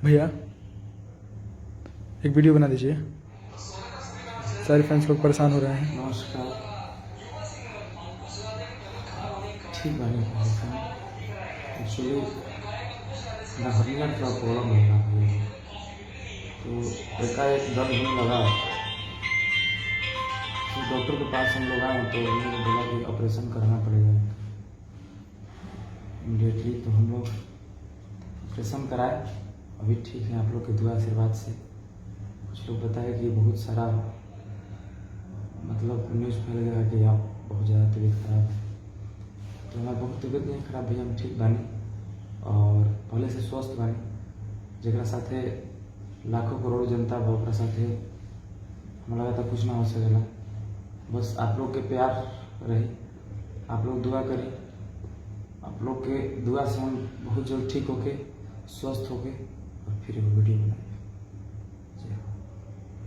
भैया एक वीडियो बना दीजिए, सारे फैंस लोग परेशान हो रहे हैं। नमस्कार। ठीक बानी एक्चुअली मैं हर्निया का प्रॉब्लम है ना भैया, तो एकाएक दर्द होने लगा। तो डॉक्टर के पास हम लोग आए तो उन्होंने बोला कि ऑपरेशन करना पड़ेगा इमीडिएटली। तो हम लोग ऑपरेशन कराए, अभी ठीक है आप लोग के दुआ आशीर्वाद से। कुछ लोग बताए कि बहुत सारा मतलब न्यूज़ फैल गया कि आप बहुत ज़्यादा तबीयत खराब है। तो हमारा बहुत तबीयत नहीं खराब भैया, हम ठीक बानी और पहले से स्वस्थ बानी। जरा साथे लाखों करोड़ जनता बा ओकरा साथे हमें लगा था कुछ ना हो सकेला। बस आप लोग के प्यार रही, आप लोग दुआ करी, आप लोग के दुआ से हम बहुत जल्द ठीक होके स्वस्थ होके और फिर वो वीडियो बनाए।